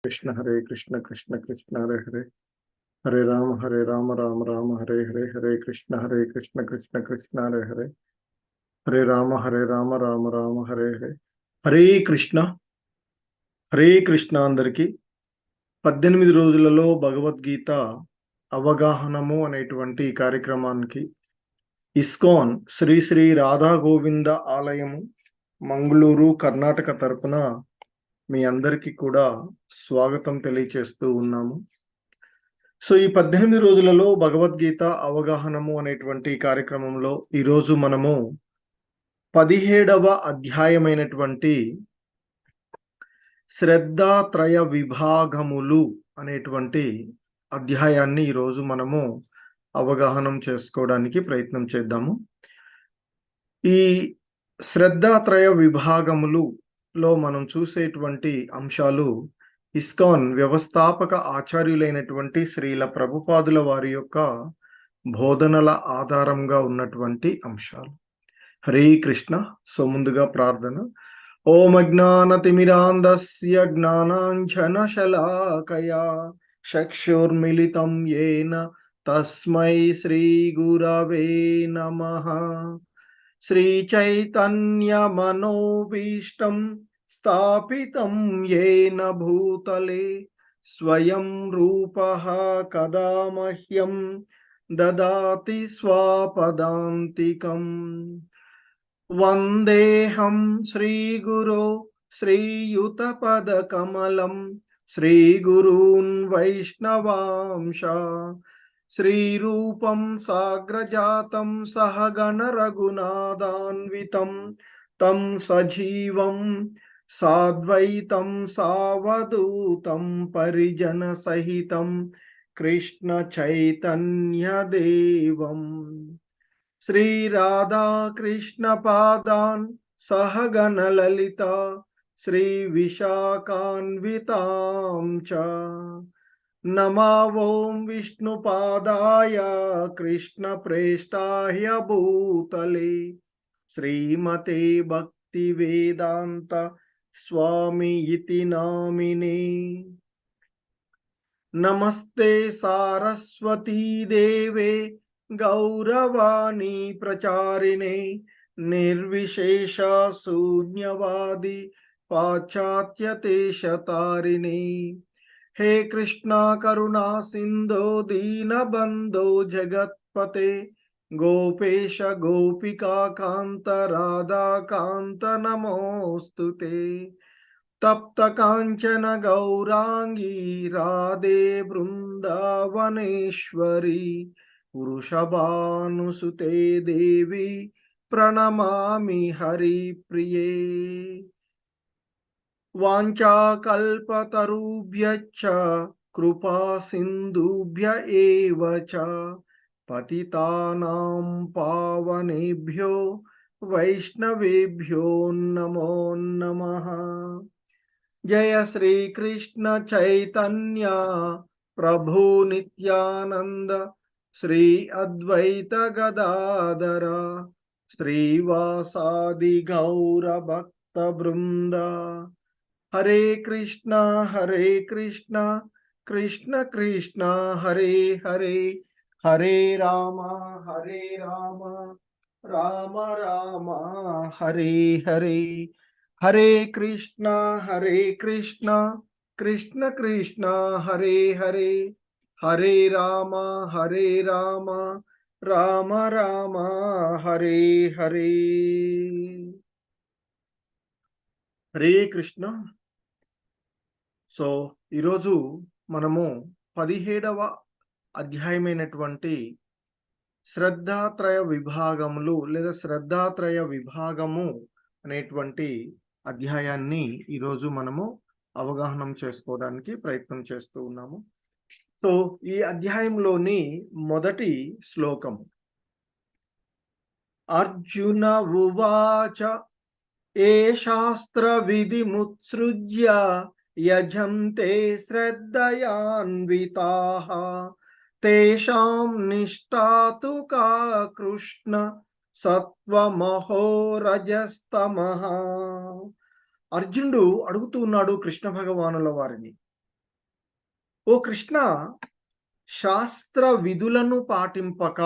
कृष्ण हरे कृष्ण कृष्ण कृष्ण हरे हरे, हरे राम राम राम हरे हरे, हरे कृष्ण कृष्ण कृष्ण हरे हरे, हरे राम राम राम हरे हरे, हरे कृष्ण హరే కృష్ణ. అందరికి 18 రోజులలో భగవద్గీత అవగాహనము అనేటువంటి ఈ కార్యక్రమానికి ఇస్కాన్ శ్రీ శ్రీ రాధా గోవింద ఆలయము మంగళూరు కర్ణాటక తరపున మీ అందరికీ కూడా స్వాగతం తెలియచేస్తూ ఉన్నాము. సో ఈ 18 రోజులలో భగవద్గీత అవగాహనము అనేటువంటి కార్యక్రమంలో ఈరోజు మనము 17వ అధ్యాయమైనటువంటి శ్రద్ధాత్రయ విభాగములు అనేటువంటి అధ్యాయాన్ని ఈరోజు మనము అవగాహనం చేసుకోవడానికి ప్రయత్నం చేద్దాము. ఈ శ్రద్ధాత్రయ విభాగములులో మనం చూసేటువంటి అంశాలు ఇస్కాన్ వ్యవస్థాపక ఆచార్యులైనటువంటి శ్రీల ప్రభుపాదుల వారి యొక్క బోధనల ఆధారంగా ఉన్నటువంటి అంశాలు. హరే కృష్ణ. సో ముందుగా ప్రార్థన. ఓం అజ్ఞానతిమిరాంధస్య జ్ఞానాంజనశలాకయా చక్షుర్మిలితం యేన తస్మై శ్రీ గురవే నమః. శ్రీచైతన్యమనోభీష్టం స్థాపితం యేన భూతలే స్వయం రూపః కదా మహ్యం దదాతి స్వపదాంతికం. వందేహం శ్రీగురో శ్రీయుతపదకమలం శ్రీగురూన్ వైష్ణవాంశ శ్రీరూపం సాగ్రజాతం సహగణ రఘునాథాన్వితం తం సజీవం సాద్వైతం సావధూతం పరిజన సహితం కృష్ణ చైతన్య దేవం శ్రీ రాధా కృష్ణ పాదాన్ సహగణ లలిత శ్రీ విశాఖాన్వితాం చ. నమో ఓం విష్ణుపాదాయ కృష్ణ ప్రేష్టాయ భూతలే శ్రీమతే భక్తి వేదాంత స్వామి ఇతి నామినే. నమస్తే సారస్వతీ దేవే గౌరవాణి ప్రచారిణే నిర్విశేష శూన్యవాది పాశ్చాత్యదేశతారిణే. హే కృష్ణ కరుణా సింధో దీనబంధో జగత్పతే గోపేశ గోపికా కాంత రాధాకాంత నమోస్తుతే. తప్త కాంచన గౌరాంగీ రాధే బృందావనేశ్వరి వృషభానుసుతే దేవి ప్రణమామి హరిప్రియే. వాంఛాకల్పతరుభ్యశ్చ కృపా సింధుభ్య ఏవ చ పతితానాం పావనేభ్యో వైష్ణవేభ్యో నమో నమః. జయ శ్రీ కృష్ణ చైతన్య ప్రభు నిత్యానంద శ్రీ అద్వైత గదాధర శ్రీవాసాది గౌర భక్త బృంద. హరే కృష్ణ కృష్ణ కృష్ణ హరే హరే, హరే రామ రామ రామ హరే హరే. హరే కృష్ణ కృష్ణ కృష్ణ హరే హరే, హరే రామ రామ రామ హరే హరే. హరే కృష్ణ. సో ఈరోజు మనము 17వ అధ్యాయమైనటువంటి శ్రద్ధాత్రయ విభాగములు లేదా శ్రద్ధాత్రయ విభాగము అనేటువంటి అధ్యాయాన్ని ఈరోజు మనము అవగాహనం చేసుకోవడానికి ప్రయత్నం చేస్తూ ఉన్నాము. సో ఈ అధ్యాయంలోని మొదటి శ్లోకం. అర్జున ఉవాచ ఏ శాస్త్ర విధిముత్సృజ్య యజంతే శ్రద్ధయాన్వితాః తేషాం నిష్ఠాతు కా కృష్ణ సత్వమహో రజస్తమః. అర్జునుడు అడుగుతూ ఉన్నాడు కృష్ణ భగవానుల వారిని, ఓ కృష్ణ, శాస్త్ర విధులను పాటింపక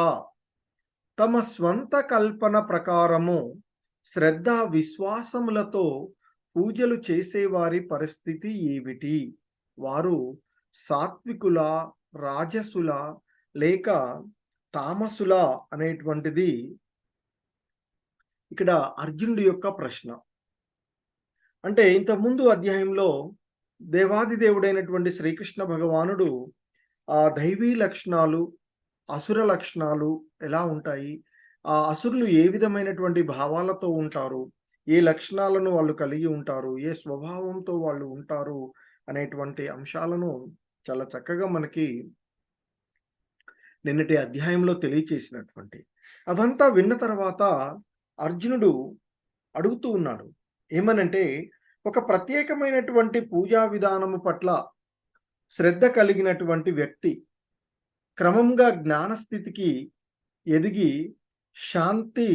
తమ స్వంత కల్పన ప్రకారము శ్రద్ధ విశ్వాసములతో పూజలు చేసేవారి పరిస్థితి ఏమిటి? వారు సాత్వికుల, రాజసుల లేక తామసుల అనేటువంటిది ఇక్కడ అర్జునుడి యొక్క ప్రశ్న. అంటే ఇంతకుముందు అధ్యాయంలో దేవాది దేవుడైనటువంటి శ్రీకృష్ణ భగవానుడు ఆ దైవీ లక్షణాలు, అసుర లక్షణాలు ఎలా ఉంటాయి, ఆ అసురులు ఏ విధమైనటువంటి భావాలతో ఉంటారు, ఏ లక్షణాలను వాళ్ళు కలిగి ఉంటారు, ఏ స్వభావంతో వాళ్ళు ఉంటారు అనేటువంటి అంశాలను చాలా చక్కగా మనకి నిన్నటి అధ్యాయంలో తెలియచేసినటువంటి. అదంతా విన్న తర్వాత అర్జునుడు అడుగుతూ ఉన్నాడు. ఏమనంటే, ఒక ప్రత్యేకమైనటువంటి పూజా విధానము పట్ల శ్రద్ధ కలిగినటువంటి వ్యక్తి క్రమంగా జ్ఞానస్థితికి ఎదిగి శాంతి,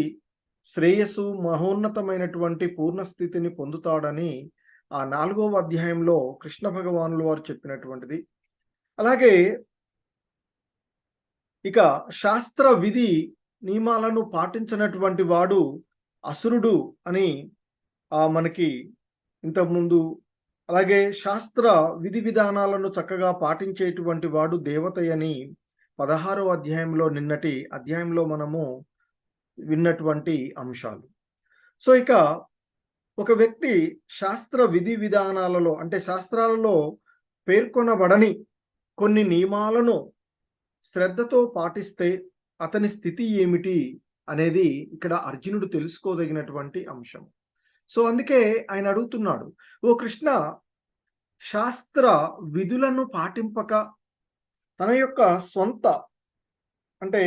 శ్రేయస్సు, మహోన్నతమైనటువంటి పూర్ణస్థితిని పొందుతాడని ఆ 4వ అధ్యాయంలో కృష్ణ భగవానులు వారు చెప్పినటువంటిది. అలాగే ఇక శాస్త్ర విధి నియమాలను పాటించినటువంటి వాడు అసురుడు అని మనకి ఇంతకుముందు, అలాగే శాస్త్ర విధి విధానాలను చక్కగా పాటించేటువంటి వాడు దేవతయని 16వ అధ్యాయంలో నిన్నటి అధ్యాయంలో మనము విన్నటువంటి అంశాలు. సో ఇక ఒక వ్యక్తి శాస్త్ర విధి విధానాలలో అంటే శాస్త్రాలలో పేర్కొనబడని కొన్ని నియమాలను శ్రద్ధతో పాటిస్తే అతని స్థితి ఏమిటి అనేది ఇక్కడ అర్జునుడు తెలుసుకోదగినటువంటి అంశం. సో అందుకే ఆయన అడుగుతున్నాడు, ఓ కృష్ణ, శాస్త్ర విధులను పాటింపక తన యొక్క సొంత అంటే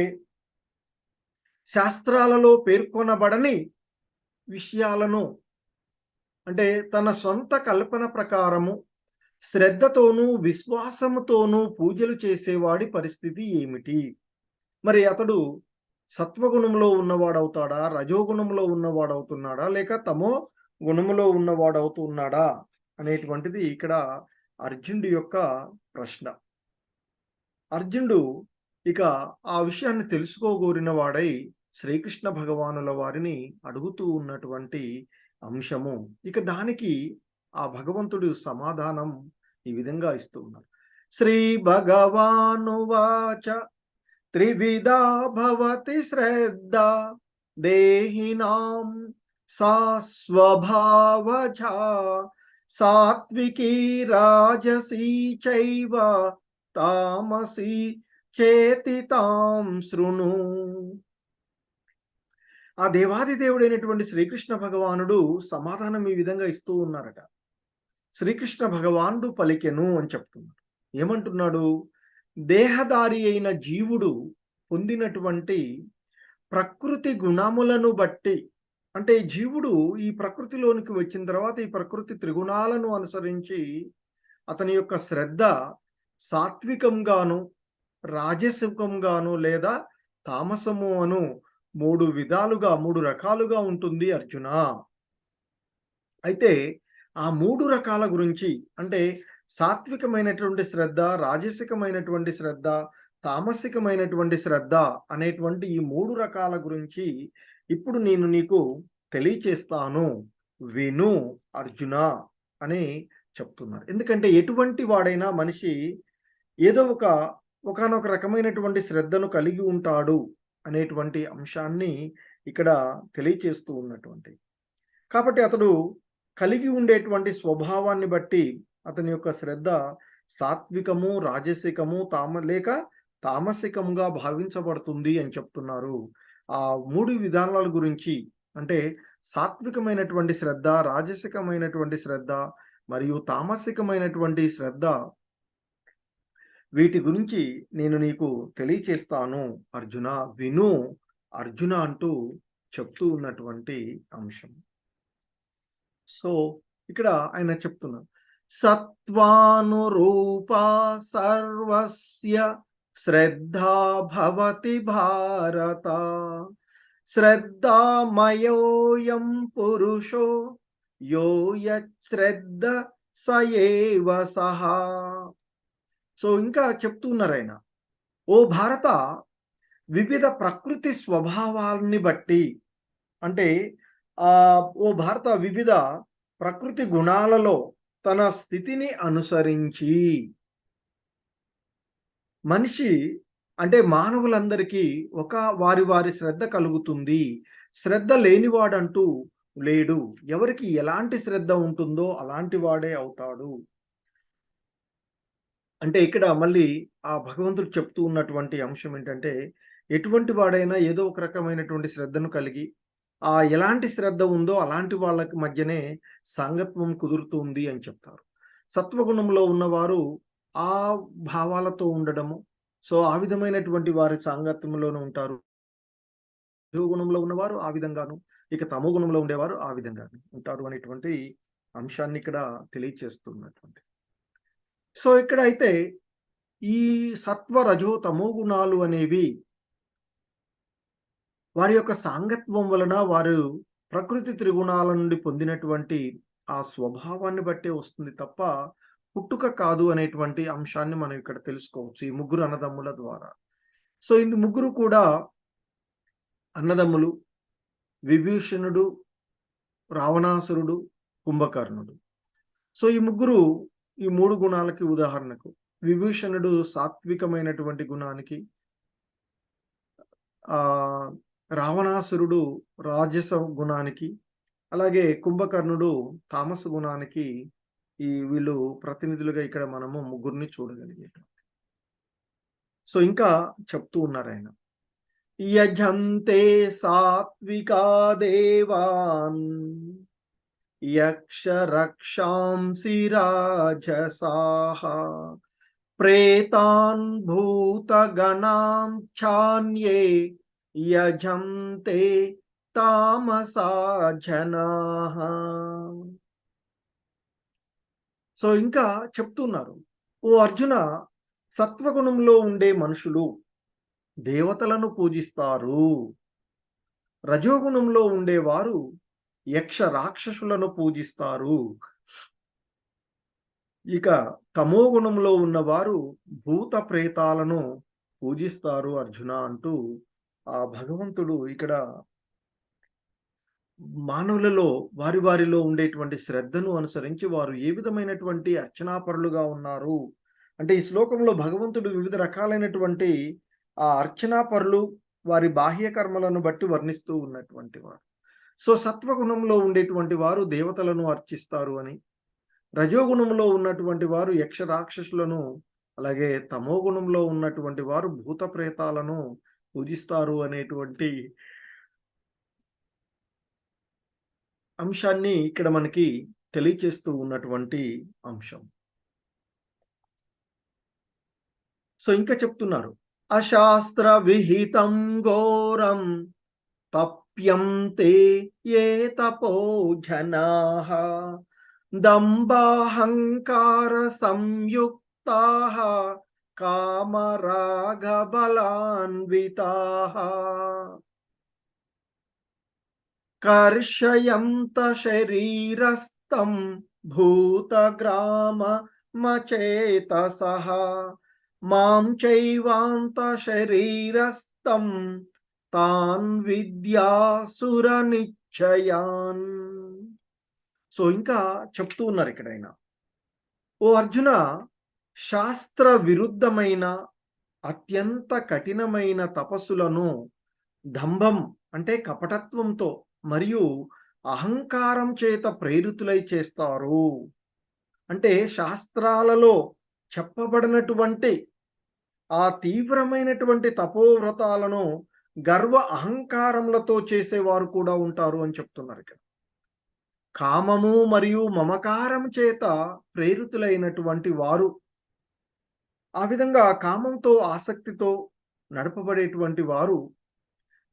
శాస్త్రాలలో పేర్కొనబడని విషయాలను అంటే తన సొంత కల్పన ప్రకారము శ్రద్ధతోనూ విశ్వాసముతోనూ పూజలు చేసేవాడి పరిస్థితి ఏమిటి? మరి అతడు సత్వగుణంలో ఉన్నవాడవుతాడా, రజోగుణంలో ఉన్నవాడవుతున్నాడా, లేక తమో గుణములో ఉన్నవాడవుతున్నాడా అనేటువంటిది ఇక్కడ అర్జునుడి యొక్క ప్రశ్న. అర్జునుడు ఇక ఆ విషయాన్ని తెలుసుకోగోరిన వాడై శ్రీకృష్ణ భగవానుల వారిని అడుగుతూ ఉన్నటువంటి అంశము. ఇక దానికి ఆ భగవంతుడు సమాధానం ఈ విధంగా ఇస్తూ ఉన్నారు. శ్రీ భగవానువాచ త్రివిధా భవతి శ్రద్ధ దేహినాం సా స్వభావజా సాత్వికీ రాజసీ చైవ తామసీ చేతి తాం శృణు. ఆ దేవాది దేవుడైనటువంటి శ్రీకృష్ణ భగవానుడు సమాధానం ఈ విధంగా ఇస్తూ ఉన్నారట. శ్రీకృష్ణ భగవానుడు పలికెను అని చెప్తున్నాడు. ఏమంటున్నాడు? దేహదారి అయిన జీవుడు పొందినటువంటి ప్రకృతి గుణములను బట్టి, అంటే జీవుడు ఈ ప్రకృతిలోనికి వచ్చిన తర్వాత ఈ ప్రకృతి త్రిగుణాలను అనుసరించి అతని యొక్క శ్రద్ధ సాత్వికంగాను, రాజసికంగాను లేదా తామసము అను 3 రకాలుగా ఉంటుంది అర్జున. అయితే ఆ 3 రకాల గురించి అంటే సాత్వికమైనటువంటి శ్రద్ధ, రాజసికమైనటువంటి శ్రద్ధ, తామసికమైనటువంటి శ్రద్ధ అనేటువంటి ఈ 3 రకాల గురించి ఇప్పుడు నేను నీకు తెలియచేస్తాను, విను అర్జున అని చెప్తున్నారు. ఎందుకంటే ఎటువంటి వాడైనా మనిషి ఏదో ఒకానొక రకమైనటువంటి శ్రద్ధను కలిగి ఉంటాడు అనేటువంటి అంశాన్ని ఇక్కడ తెలియచేస్తూ ఉన్నటువంటి. కాబట్టి అతడు కలిగి ఉండేటువంటి స్వభావాన్ని బట్టి అతని యొక్క శ్రద్ధ సాత్వికము, రాజసికము, లేక తామసికంగా భావించబడుతుంది అని చెప్తున్నారు. ఆ 3 విధానాల గురించి అంటే సాత్వికమైనటువంటి శ్రద్ధ, రాజసికమైనటువంటి శ్రద్ధ మరియు తామసికమైనటువంటి శ్రద్ధ, వీటి గురించి నేను నీకు తెలియచేస్తాను అర్జున, విను అర్జున అంటూ చెప్తూ ఉన్నటువంటి అంశం. సో ఇక్కడ ఆయన చెప్తున్నారు, సత్వానురూప సర్వస్య శ్రద్ధా భవతి భారత శ్రద్ధామయోయం పురుషో యో యశ్రద్ధ సయేవ సహా. సో ఇంకా చెప్తూ ఉన్నారు ఆయన, ఓ భారత, వివిధ ప్రకృతి స్వభావాల్ని బట్టి, అంటే ఓ భారత, వివిధ ప్రకృతి గుణాలలో తన స్థితిని అనుసరించి మనిషి, అంటే మానవులందరికీ ఒక వారి వారి శ్రద్ధ కలుగుతుంది. శ్రద్ధ లేనివాడంటూ లేడు. ఎవరికి ఎలాంటి శ్రద్ధ ఉంటుందో అలాంటి వాడే అవుతాడు. అంటే ఇక్కడ మళ్ళీ ఆ భగవంతుడు చెప్తూ ఉన్నటువంటి అంశం ఏంటంటే, ఎటువంటి వాడైనా ఏదో ఒక రకమైనటువంటి శ్రద్ధను కలిగి, ఎలాంటి శ్రద్ధ ఉందో అలాంటి వాళ్ళకి మధ్యనే సాంగత్వం కుదురుతుంది అని చెప్తారు. సత్వగుణంలో ఉన్నవారు ఆ భావాలతో ఉండడము, సో ఆ విధమైనటువంటి వారి సాంగత్యంలోనే ఉంటారు. రజోగుణంలో ఉన్నవారు ఆ విధంగాను, ఇక తమో గుణంలో ఉండేవారు ఆ విధంగాను ఉంటారు అనేటువంటి అంశాన్ని ఇక్కడ తెలియచేస్తున్నటువంటి. సో ఇక్కడ అయితే ఈ సత్వ, రజో, తమో గుణాలు అనేవి వారి యొక్క సాంగత్వం వలన వారు ప్రకృతి త్రిగుణాల నుండి పొందినటువంటి ఆ స్వభావాన్ని బట్టే వస్తుంది తప్ప పుట్టుక కాదు అనేటువంటి అంశాన్ని మనం ఇక్కడ తెలుసుకోవచ్చు ఈ ముగ్గురు అన్నదమ్ముల ద్వారా. సో ఈ ముగ్గురు కూడా అన్నదమ్ములు, విభీషణుడు, రావణాసురుడు, కుంభకర్ణుడు. సో ఈ ముగ్గురు ఈ 3 గుణాలకి ఉదాహరణకు. విభీషణుడు సాత్వికమైనటువంటి గుణానికి, ఆహ్, రావణాసురుడు రాజస గుణానికి, అలాగే కుంభకర్ణుడు తామస గుణానికి వీళ్ళు ప్రతినిధులుగా ఇక్కడ మనము ముగ్గురిని చూడగలిగేటం. సో ఇంకా చెప్తూ ఉన్నారాయన. యజంతే సాత్వికా దేవాన్ యక్ష రక్షాంసి రాజసాః ప్రేతాన్ భూతగణాం ఛాన్యే యజంతే తామసా జనాః. సో ఇంకా చెప్తున్నారు, ఓ అర్జున, సత్వగుణంలో ఉండే మనుషులు దేవతలను పూజిస్తారు. రజోగుణంలో ఉండేవారు యక్ష రాక్షసులను పూజిస్తారు. ఇక తమో గుణంలో ఉన్నవారు భూత ప్రేతాలను పూజిస్తారు అర్జున అంటూ ఆ భగవంతుడు ఇక్కడ మానవులలో వారి వారిలో ఉండేటువంటి శ్రద్ధను అనుసరించి వారు ఏ విధమైనటువంటి అర్చనాపరులుగా ఉన్నారు అంటే, ఈ శ్లోకంలో భగవంతుడు వివిధ రకాలైనటువంటి అర్చనాపరులు వారి బాహ్య కర్మలను బట్టి వర్ణిస్తూ ఉన్నటువంటి వారు. సో సత్వగుణంలో ఉండేటువంటి వారు దేవతలను అర్చిస్తారు అని, రజోగుణంలో ఉన్నటువంటి వారు యక్ష రాక్షసులను, అలాగే తమో గుణంలో ఉన్నటువంటి వారు భూత ప్రేతాలను పూజిస్తారు అనేటువంటి అంశాన్ని ఇక్కడ మనకి తెలియచేస్తూ ఉన్నటువంటి అంశం. సో ఇంకా చెప్తున్నారు, అశాస్త్ర విహితం ఘోరం తప్యంతే ఏ తపో జనాః దంభాహంకార సంయుక్తాః కామరాగ బలాన్వితాః కర్షయంత శరీరస్థం భూతగ్రామ మచేతసః మాం చైవాంత శరీరస్థం తాన్ విద్యాసుర నిశ్చయాన్. సో ఇంకా చెప్తూ ఉన్నారు ఇక్కడ ఆయన, ఓ అర్జున, శాస్త్ర విరుద్ధమైన అత్యంత కఠినమైన తపస్సులను దంభం అంటే కపటత్వంతో మరియు అహంకారం చేత ప్రేరితులై చేస్తారు. అంటే శాస్త్రాలలో చెప్పబడినటువంటి ఆ తీవ్రమైనటువంటి తపోవ్రతాలను గర్వ అహంకారములతో చేసేవారు కూడా ఉంటారు అని చెప్తున్నారు ఇక్కడ. కామము మరియు మమకారం చేత ప్రేరితులైనటువంటి వారు, ఆ విధంగా కామంతో ఆసక్తితో నడపబడేటువంటి వారు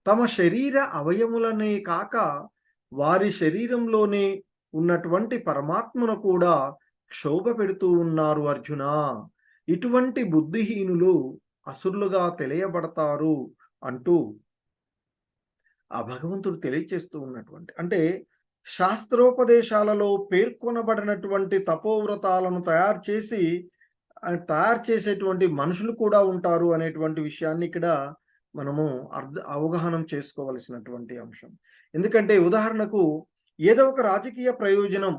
తమ శరీర అవయములనే కాక వారి శరీరంలోనే ఉన్నటువంటి పరమాత్మను కూడా క్షోభ పెడుతూ ఉన్నారు అర్జున. ఇటువంటి బుద్ధిహీనులు అసురులుగా తెలియబడతారు అంటూ ఆ భగవంతుడు తెలియచేస్తూ ఉన్నటువంటి, అంటే శాస్త్రోపదేశాలలో పేర్కొనబడినటువంటి తపోవ్రతాలను తయారు చేసి తయారు చేసేటువంటి మనుషులు కూడా ఉంటారు అనేటువంటి విషయాన్ని ఇక్కడ మనము అవగాహన చేసుకోవలసినటువంటి అంశం. ఎందుకంటే ఉదాహరణకు ఏదో ఒక రాజకీయ ప్రయోజనం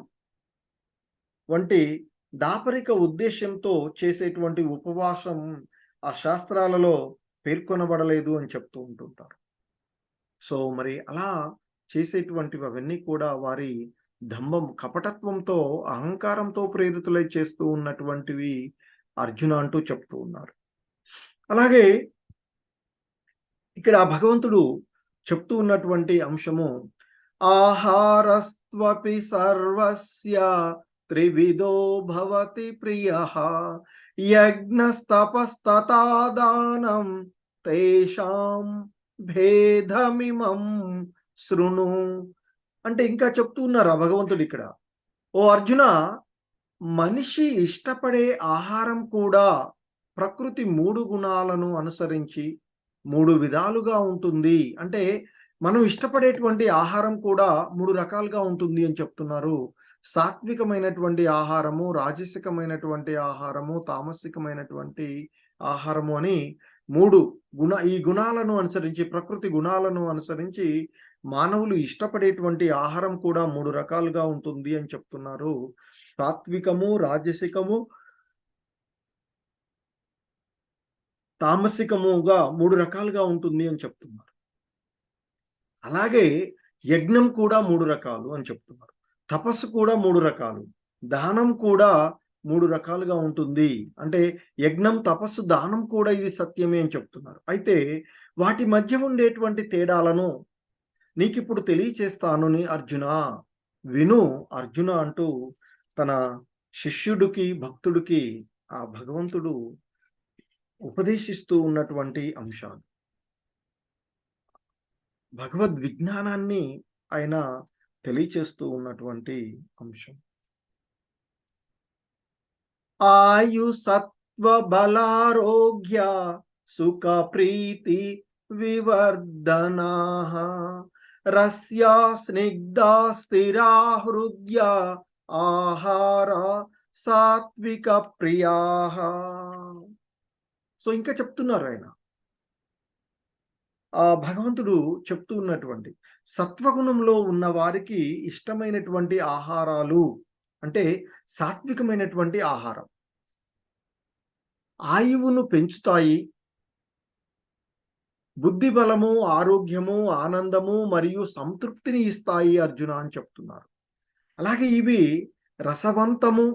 వంటి దాపరిక ఉద్దేశ్యంతో చేసేటువంటి ఉపవాసం ఆ శాస్త్రాలలో పేర్కొనబడలేదు అని చెప్తూ ఉంటుంటారు. సో మరి అలా చేసేటువంటివి అవన్నీ కూడా వారి దంభం, కపటత్వంతో, అహంకారంతో ప్రేరితులై చేస్తూ ఉన్నటువంటివి అర్జున అంటూ చెప్తూ ఉన్నారు. అలాగే ఇక్కడ భగవంతుడు చెప్తూ ఉన్నటువంటి అంశము ఆహారస్త్వపి సర్వస్య త్రివిధో భవతి ప్రియః యజ్ఞస్తపస్తథా దానం తేషాం భేదమిమం శృణు. అంటే ఇంకా చెప్తూ ఉన్నారు ఆ భగవంతుడు ఇక్కడ, ఓ అర్జున, మనిషి ఇష్టపడే ఆహారం కూడా ప్రకృతి 3 గుణాలను అనుసరించి 3 విధాలుగా ఉంటుంది. అంటే మనం ఇష్టపడేటువంటి ఆహారం కూడా 3 రకాలుగా ఉంటుంది అని చెప్తున్నారు. సాత్వికమైనటువంటి ఆహారము, రాజసికమైనటువంటి ఆహారము, తామసికమైనటువంటి ఆహారము అని 3 ఈ గుణాలను అనుసరించి, ప్రకృతి గుణాలను అనుసరించి మానవులు ఇష్టపడేటువంటి ఆహారం కూడా 3 రకాలుగా ఉంటుంది అని చెప్తున్నారు. సాత్వికము, రాజసికము, తామసికముగా 3 రకాలుగా ఉంటుంది అని చెప్తున్నారు. అలాగే యజ్ఞం కూడా 3 రకాలు అని చెప్తున్నారు. తపస్సు కూడా 3 రకాలు, దానం కూడా 3 రకాలుగా ఉంటుంది. అంటే యజ్ఞం, తపస్సు, దానం కూడా ఇది సత్యమే అని చెప్తున్నారు. అయితే వాటి మధ్య ఉండేటువంటి తేడాలను నీకిప్పుడు తెలియచేస్తాను అర్జున, విను అర్జున అంటూ తన శిష్యుడికి, భక్తుడికి ఆ భగవంతుడు ఉపదేశిస్తూ ఉన్నటువంటి అంశాలు, భగవద్ విజ్ఞానాన్ని ఆయన తెలియచేస్తూ ఉన్నటువంటి అంశం. ఆయు సత్వ బలారోగ్య సుఖ ప్రీతి వివర్ధనాః రస్యా స్నిగ్ధా స్థిరా హృద్య ఆహార సాత్విక ప్రియాః. సో ఇంకా చెప్తున్నారు ఆయన, ఆ భగవంతుడు చెప్తూ ఉన్నటువంటి సత్వగుణంలో ఉన్న వారికి ఇష్టమైనటువంటి ఆహారాలు అంటే సాత్వికమైనటువంటి ఆహారం ఆయువును పెంచుతాయి, బుద్ధి బలము, ఆరోగ్యము, ఆనందము మరియు సంతృప్తిని ఇస్తాయి అర్జున అని చెప్తున్నారు. అలాగే ఇవి రసవంతము,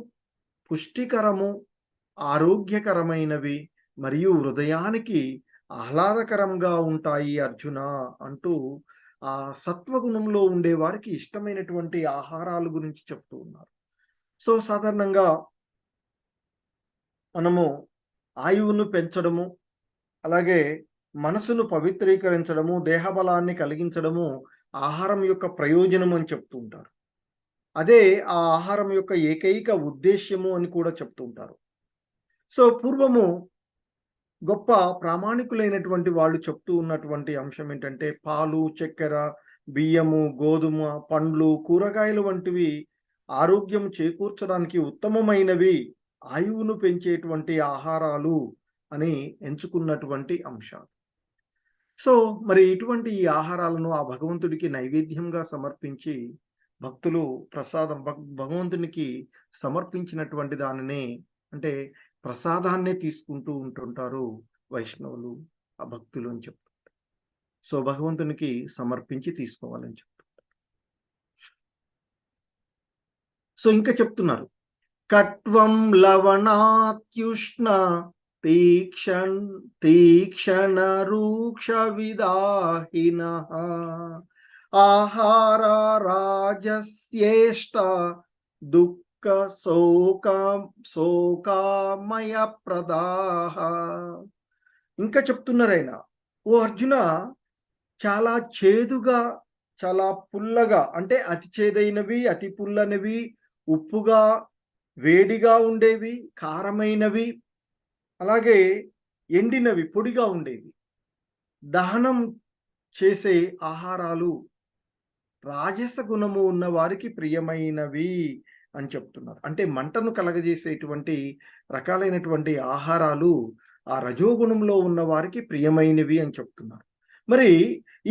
పుష్టికరము, ఆరోగ్యకరమైనవి మరియు హృదయానికి ఆహ్లాదకరంగా ఉంటాయి అర్జున అంటూ ఆ సత్వగుణంలో ఉండే వారికి ఇష్టమైనటువంటి ఆహారాల గురించి చెప్తూ ఉన్నారు. సో సాధారణంగా మనము ఆయువును పెంచడము, అలాగే మనసును పవిత్రీకరించడము, దేహబలాన్ని కలిగించడము ఆహారం యొక్క ప్రయోజనం అని చెప్తూ ఉంటారు. అదే ఆ ఆహారం యొక్క ఏకైక ఉద్దేశ్యము అని కూడా చెప్తూ ఉంటారు. సో పూర్వము గొప్ప ప్రామాణికులైనటువంటి వాళ్ళు చెప్తూ ఉన్నటువంటి అంశం ఏంటంటే పాలు, చక్కెర, బియ్యము, గోధుమ, పండ్లు, కూరగాయలు వంటివి ఆరోగ్యం చేకూర్చడానికి ఉత్తమమైనవి, ఆయువును పెంచేటువంటి ఆహారాలు అని ఎంచుకున్నటువంటి అంశాలు. సో మరి ఇటువంటి ఈ ఆహారాలను ఆ భగవంతుడికి నైవేద్యంగా సమర్పించి భక్తులు ప్రసాదం భగవంతునికి సమర్పించినటువంటి దానిని అంటే ప్రసాదాన్నే తీసుకుంటూ ఉంటుంటారు వైష్ణవులు, ఆ భక్తులు అని చెప్తుంటారు. సో భగవంతునికి సమర్పించి తీసుకోవాలని చెప్తుంటారు. సో ఇంకా చెప్తున్నారు, కట్వం లవణాత్యుష్ణ తీక్షణ రూక్ష విదాహినః ఆహార రాజస్యేష్ట దుఃఖ శోకామయ ప్రదాహ. ఇంకా చెప్తున్నారు ఆయన, ఓ అర్జున, చాలా చేదుగా, చాలా పుల్లగా, అంటే అతి చేదైనవి, అతి పుల్లనివి, ఉప్పుగా, వేడిగా ఉండేవి, కారమైనవి, అలాగే ఎండినవి, పొడిగా ఉండేవి, దహనం చేసే ఆహారాలు రాజస గుణము ఉన్న వారికి ప్రియమైనవి అని చెప్తున్నారు. అంటే మంటను కలగజేసేటువంటి రకాలైనటువంటి ఆహారాలు ఆ రజోగుణంలో ఉన్న వారికి ప్రియమైనవి అని చెప్తున్నారు. మరి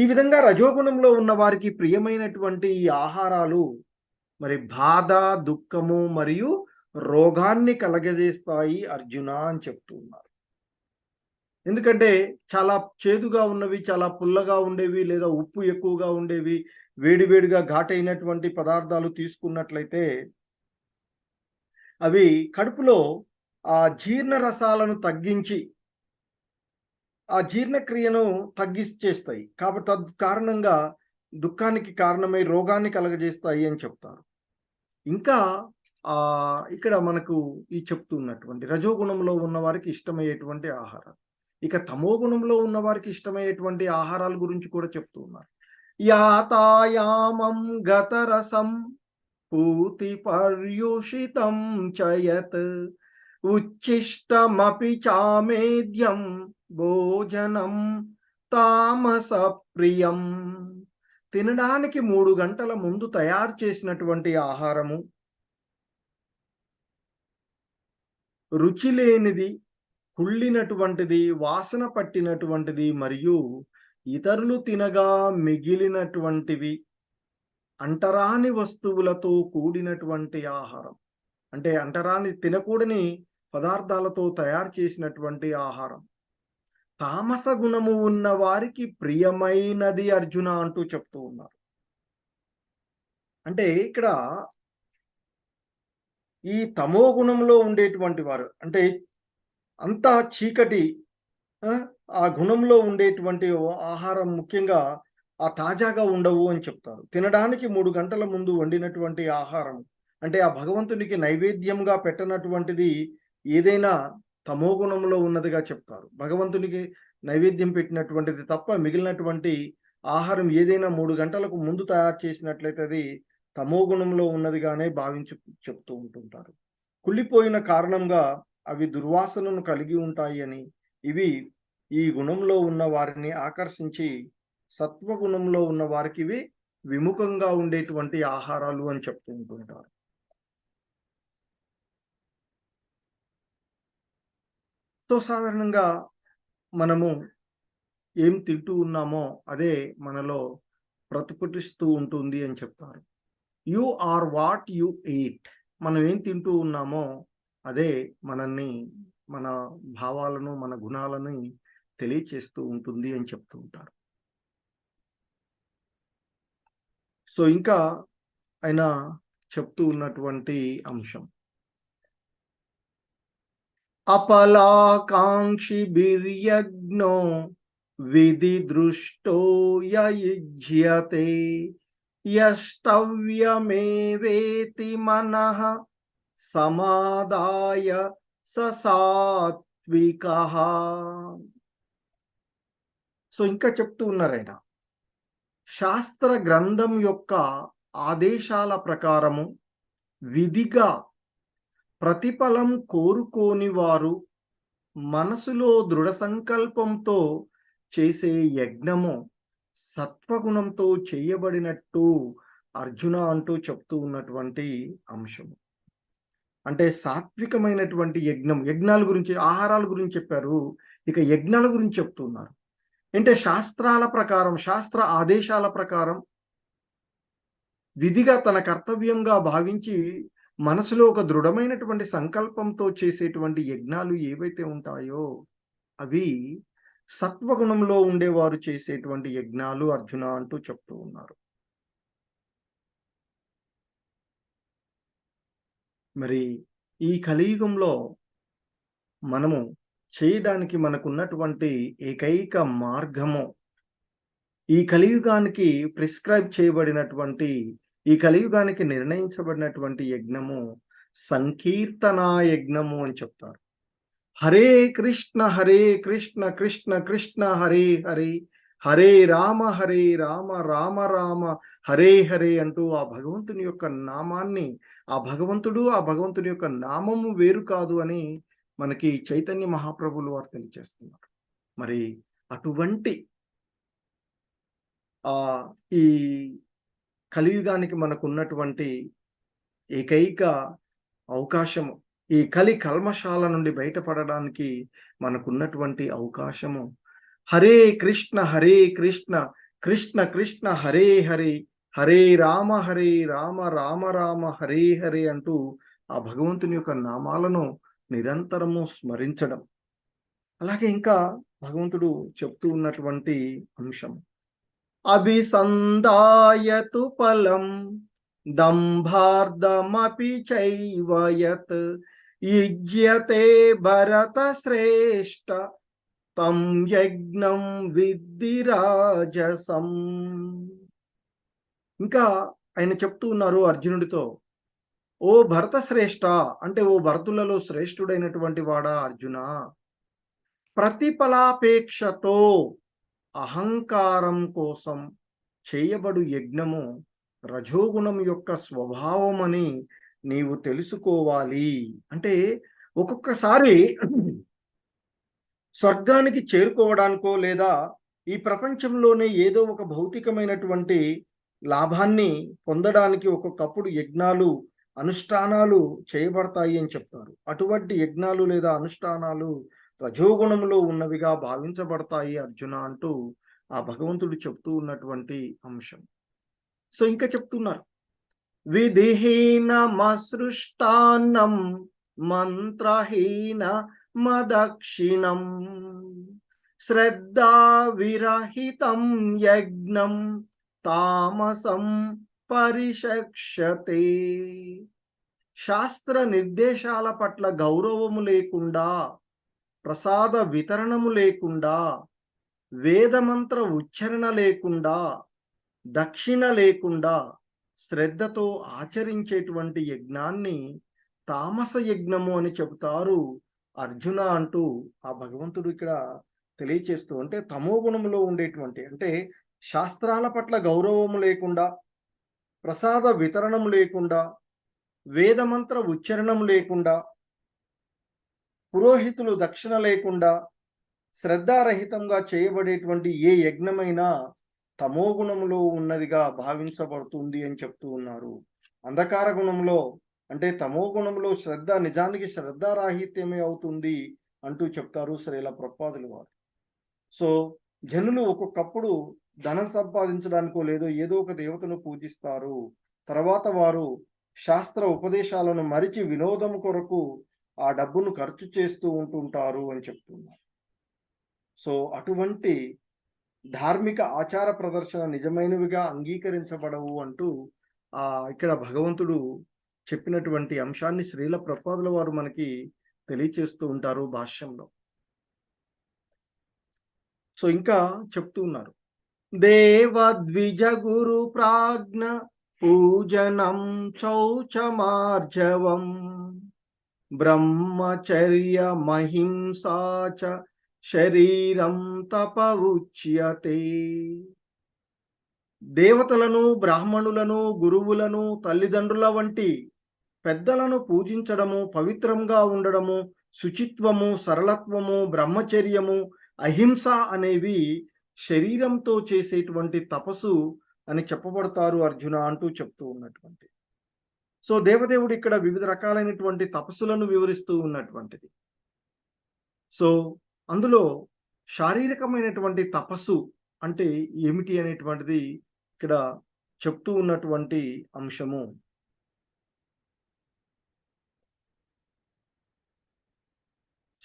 ఈ విధంగా రజోగుణంలో ఉన్న వారికి ప్రియమైనటువంటి ఈ ఆహారాలు మరి బాధ, దుఃఖము మరియు రోగాన్ని కలగజేస్తాయి అర్జున అని చెప్తూ ఉన్నారు. ఎందుకంటే చాలా చేదుగా ఉన్నవి, చాలా పుల్లగా ఉండేవి, లేదా ఉప్పు ఎక్కువగా ఉండేవి, వేడివేడిగా ఘాటైనటువంటి పదార్థాలు తీసుకున్నట్లయితే అవి కడుపులో ఆ జీర్ణ రసాలను తగ్గించి ఆ జీర్ణక్రియను తగ్గిచ్చేస్తాయి. కాబట్టి కారణంగా దుఃఖానికి కారణమై రోగాన్ని కలగజేస్తాయి అని చెప్తారు. ఇంకా ఇక్కడ మనకు ఈ చెప్తున్నటువంటి రజోగుణంలో ఉన్న వారికి ఇష్టమయ్యేటువంటి ఆహారాలు. ఇక తమో గుణంలో ఉన్న వారికి ఇష్టమయ్యేటువంటి ఆహారాల గురించి కూడా చెప్తూ ఉన్నారు. యాతాయామం గతరసం పూతి పర్యుషితం చయత్ ఉచ్ఛిష్టమపి చామేద్యం భోజనం తామస ప్రియం. తినడానికి 3 గంటల ముందు తయారు చేసినటువంటి ఆహారము రుచి లేనిది, కుళ్ళినటువంటిది, వాసన పట్టినటువంటిది మరియు ఇతరులు తినగా మిగిలినటువంటివి అంటరాని వస్తువులతో కూడినటువంటి ఆహారం. అంటే అంటరాని తినకూడని పదార్థాలతో తయారు చేసినటువంటి ఆహారం తామస గుణము ఉన్న వారికి ప్రియమైనది అర్జున అంటూ చెప్తూ ఉన్నారు. అంటే ఇక్కడ ఈ తమో గుణంలో ఉండేటువంటి వారు అంటే అంతా చీకటి, ఆ గుణంలో ఉండేటువంటి ఆహారం ముఖ్యంగా తాజాగా ఉండవు అని చెప్తారు. తినడానికి 3 గంటల ముందు వండినటువంటి ఆహారం అంటే ఆ భగవంతునికి నైవేద్యంగా పెట్టనటువంటిది ఏదైనా తమో గుణంలో ఉన్నదిగా చెప్తారు. భగవంతునికి నైవేద్యం పెట్టినటువంటిది తప్ప మిగిలినటువంటి ఆహారం ఏదైనా 3 గంటలకు ముందు తయారు చేసినట్లయితే అది తమో గుణంలో ఉన్నదిగానే భావించి చెప్తూ ఉంటుంటారు. కుళ్ళిపోయిన కారణంగా అవి దుర్వాసనను కలిగి ఉంటాయి అని, ఇవి ఈ గుణంలో ఉన్న వారిని ఆకర్షించి సత్వగుణంలో ఉన్న వారికి ఇవి విముఖంగా ఉండేటువంటి ఆహారాలు అని చెప్తూ ఉంటుంటారు. సో సాధారణంగా మనము ఏం తింటూ ఉన్నామో అదే మనలో ప్రతిఫలిస్తూ ఉంటుంది అని చెప్తారు. You are what you eat. మనం ఏం తింటూ ఉన్నామో అదే మనల్ని, మన భావాలను, మన గుణాలను తెలియచేస్తూ ఉంటుంది అని చెప్తూ ఉంటారు. సో ఇంకా ఆయన చెప్తూ ఉన్నటువంటి అంశం అపలాకాంక్షి బిర్యజ్ఞో విధి దృష్టో యయుజ్యతే యష్టవ్యమేవేతి మనః సమాదాయ సాత్వికః. సో ఇంకా చెప్తూ ఉన్నారు ఆయన, శాస్త్ర గ్రంథం యొక్క ఆదేశాల ప్రకారము విధిగా ప్రతిఫలం కోరుకోని వారు మనసులో దృఢ సంకల్పంతో చేసే యజ్ఞము సత్వగుణంతో చేయబడినట్టు అర్జున అంటూ చెప్తూ ఉన్నటువంటి అంశము. అంటే సాత్వికమైనటువంటి యజ్ఞాల గురించి, ఆహారాల గురించి చెప్పారు. ఇక యజ్ఞాల గురించి చెప్తున్నారు. అంటే శాస్త్రాల ప్రకారం, శాస్త్ర ఆదేశాల ప్రకారం విధిగా తన కర్తవ్యంగా భావించి మనసులో ఒక దృఢమైనటువంటి సంకల్పంతో చేసేటువంటి యజ్ఞాలు ఏవైతే ఉంటాయో అవి సత్వగుణంలో ఉండేవారు చేసేటువంటి యజ్ఞాలు అర్జున అంటూ చెప్తూ ఉన్నారు. మరి ఈ కలియుగంలో మనము చేయడానికి మనకున్నటువంటి ఏకైక మార్గము, ఈ కలియుగానికి ప్రిస్క్రైబ్ చేయబడినటువంటి, ఈ కలియుగానికి నిర్ణయించబడినటువంటి యజ్ఞము సంకీర్తనా యజ్ఞము అని చెప్తారు. హరే కృష్ణ కృష్ణ కృష్ణ హరే హరే, హరే రామ రామ రామ హరే హరే అంటూ ఆ భగవంతుని యొక్క నామాన్ని, ఆ భగవంతుని యొక్క నామము వేరు కాదు అని మనకి చైతన్య మహాప్రభులు వారు తెలియజేస్తున్నారు. మరి అటువంటి ఈ కలియుగానికి మనకున్నటువంటి ఏకైక అవకాశము, ఈ కల్మషాల నుండి బయటపడడానికి మనకున్నటువంటి అవకాశము హరే కృష్ణ కృష్ణ కృష్ణ హరే హరే, హరే రామ రామ రామ హరే హరే అంటూ ఆ భగవంతుని యొక్క నామాలను నిరంతరము స్మరించడం. అలాగే ఇంకా భగవంతుడు చెప్తూ ఉన్నటువంటి అంశం, అభిసందాయతు ఫలం దంభార్ధమపి చైవ యత్ యుజ్యతే భరత శ్రేష్ఠ తం యజ్ఞం విద్ధి రాజసం. ఇంకా ఆయన చెప్తూ ఉన్నారు అర్జునుడితో, ఓ భరత శ్రేష్ఠ, అంటే ఓ భరతులలో శ్రేష్ఠుడైనటువంటి వాడా అర్జున, ప్రతిఫలాపేక్షతో అహంకారం కోసం చేయబడు యజ్ఞము రజోగుణం యొక్క స్వభావమని నీవు తెలుసుకోవాలి. అంటే ఒక్కొక్కసారి స్వర్గానికి చేరుకోవడానికో లేదా ఈ ప్రపంచంలోనే ఏదో ఒక భౌతికమైనటువంటి లాభాన్ని పొందడానికి ఒక్కొక్కప్పుడు యజ్ఞాలు అనుష్ఠానాలు చేయబడతాయి అని చెప్తారు. అటువంటి యజ్ఞాలు లేదా అనుష్ఠానాలు రజోగుణంలో ఉన్నవిగా భావించబడతాయి అర్జున అంటూ ఆ భగవంతుడు చెప్తూ ఉన్నటువంటి అంశం. సో ఇంకా చెప్తున్నారు, విధిహీనమసృష్టాన్నం మంత్రహీన మదక్షిణం శ్రద్ధా విరహితం యజ్ఞం తామసం పరిషక్షతే. శాస్త్ర నిర్దేశాల పట్ల గౌరవము లేకుండా, ప్రసాద వితరణము లేకుండా, వేదమంత్ర ఉచ్చారణ లేకుండా, దక్షిణ లేకుండా శ్రద్ధతో ఆచరించేటువంటి యజ్ఞాన్ని తామస యజ్ఞము అని చెబుతారు అర్జున అంటూ ఆ భగవంతుడు ఇక్కడ తెలియచేస్తూ, అంటే తమో గుణములో ఉండేటువంటి, అంటే శాస్త్రాల పట్ల గౌరవము లేకుండా, ప్రసాద వితరణం లేకుండా, వేదమంత్ర ఉచ్చారణం లేకుండా, పురోహితులు దక్షిణ లేకుండా, శ్రద్ధారహితంగా చేయబడేటువంటి ఏ యజ్ఞమైనా తమో గుణములో ఉన్నదిగా భావించబడుతుంది అని చెప్తూ ఉన్నారు. అంధకార గుణంలో, అంటే తమో గుణంలో శ్రద్ధ నిజానికి శ్రద్ధారాహిత్యమే అవుతుంది అంటూ చెప్తారు శ్రీల ప్రభుపాదుల వారు. సో జనులు ఒక్కొక్కప్పుడు ధనం సంపాదించడానికో లేదో ఏదో ఒక దేవతను పూజిస్తారు, తర్వాత వారు శాస్త్ర ఉపదేశాలను మరిచి వినోదం కొరకు ఆ డబ్బును ఖర్చు చేస్తూ ఉంటుంటారు అని చెప్తున్నారు. సో అటువంటి ధార్మిక ఆచార ప్రదర్శన నిజమైనవిగా అంగీకరించబడవు అంటూ ఇక్కడ భగవంతుడు చెప్పినటువంటి అంశాన్ని శ్రీల ప్రభుపాదుల వారు మనకి తెలియచేస్తూ ఉంటారు భాష్యంలో. సో ఇంకా చెప్తూ ఉన్నారు, దేవద్విజ గురు ప్రాజ్ఞ పూజనం శౌచమార్జవం బ్రహ్మచర్య మహింసాచ శరీరం తప ఉచ్యతే. దేవతలను, బ్రాహ్మణులను, గురువులను, తల్లిదండ్రుల వంటి పెద్దలను పూజించడము, పవిత్రంగా ఉండడము, శుచిత్వము, సరళత్వము, బ్రహ్మచర్యము, అహింస అనేవి శరీరంతో చేసేటువంటి తపస్సు అని చెప్పబడతారు అర్జున అంటూ చెప్తూ ఉన్నటువంటి. సో దేవదేవుడు ఇక్కడ వివిధ రకాలైనటువంటి తపస్సులను వివరిస్తూ ఉన్నటువంటిది. సో అందులో శారీరకమైనటువంటి తపస్సు అంటే ఏమిటి అనేటువంటిది ఇక్కడ చెప్తూ ఉన్నటువంటి అంశము.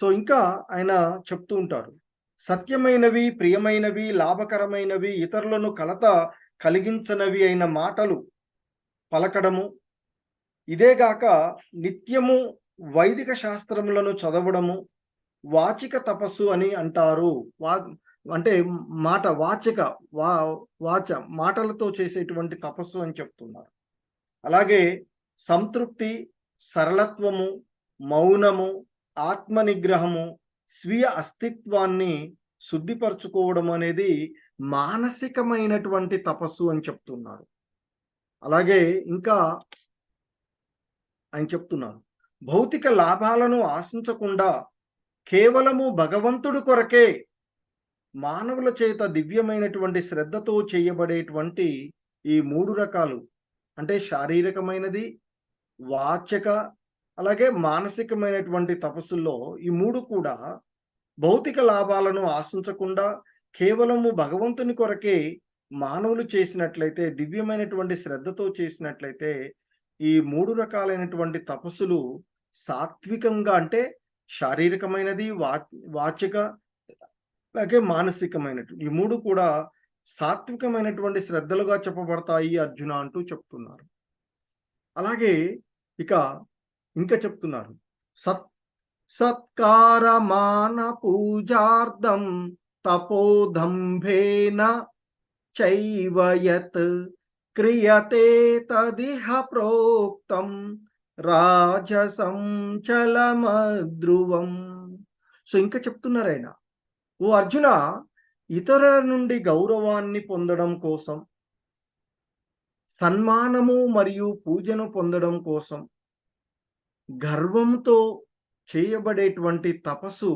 సో ఇంకా ఆయన చెప్తూ ఉంటారు, సత్యమైనవి, ప్రియమైనవి, లాభకరమైనవి, ఇతరులను కలత కలిగించనవి అయిన మాటలు పలకడము, ఇదేగాక నిత్యము వైదిక శాస్త్రములను చదవడము వాచిక తపస్సు అని అంటారు. అంటే మాట, వాచ మాటలతో చేసేటువంటి తపస్సు అని చెప్తున్నారు. అలాగే సంతృప్తి, సరళత్వము, మౌనము, ఆత్మ నిగ్రహము, స్వీయ అస్తిత్వాన్ని శుద్ధిపరచుకోవడం అనేది మానసికమైనటువంటి తపస్సు అని చెప్తున్నారు. అలాగే ఇంకా ఆయన చెప్తున్నారు, భౌతిక లాభాలను ఆశించకుండా కేవలము భగవంతుడి కొరకే మానవుల చేత దివ్యమైనటువంటి శ్రద్ధతో చేయబడేటువంటి ఈ 3 రకాలు, అంటే శారీరకమైనది, వాచక, అలాగే మానసికమైనటువంటి తపస్సుల్లో ఈ 3 కూడా భౌతిక లాభాలను ఆశించకుండా కేవలము భగవంతుని కొరకే మానవులు చేసినట్లయితే, దివ్యమైనటువంటి శ్రద్ధతో చేసినట్లయితే, ఈ 3 రకాలైనటువంటి తపస్సులు సాత్వికంగా, అంటే శారీరకమైనది, వాచిక, అలాగే మానసికమైనటు ఈ 3 కూడా సాత్వికమైనటువంటి శ్రద్ధలుగా చెప్పబడతాయి అర్జున అంటూ చెప్తున్నారు. అలాగే ఇక ఇంకా చెప్తున్నారు. సత్కారమాన పూజార్థం తపోదంభేన చైవ యత్ క్రియతే తదిహ ప్రోక్తం రాజసం చలమద్రువం. సో ఇంకా చెప్తున్నారు ఆయన, ఓ అర్జున, ఇతరుల నుండి గౌరవాన్ని పొందడం కోసం, సన్మానము మరియు పూజను పొందడం కోసం గర్వంతో చేయబడేటువంటి తపస్సు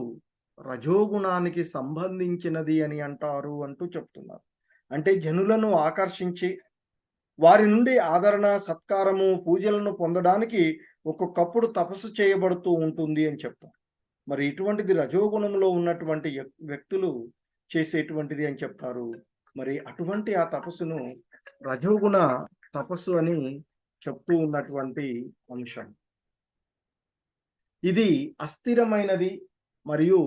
రజోగుణానికి సంబంధించినది అని అంటారు అంటూ చెప్తున్నారు. అంటే జనులను ఆకర్షించి వారి నుండి ఆదరణ, సత్కారము, పూజలను పొందడానికి ఒక్కొక్కప్పుడు తపస్సు చేయబడుతూ ఉంటుంది అని చెప్తారు. మరి ఇటువంటిది రజోగుణంలో ఉన్నటువంటి వ్యక్తులు చేసేటువంటిది అని చెప్తారు. మరి అటువంటి ఆ తపస్సును రజోగుణ తపస్సు అని చెప్తూ ఉన్నటువంటి అంశం. ఇది అస్థిరమైనది మరియు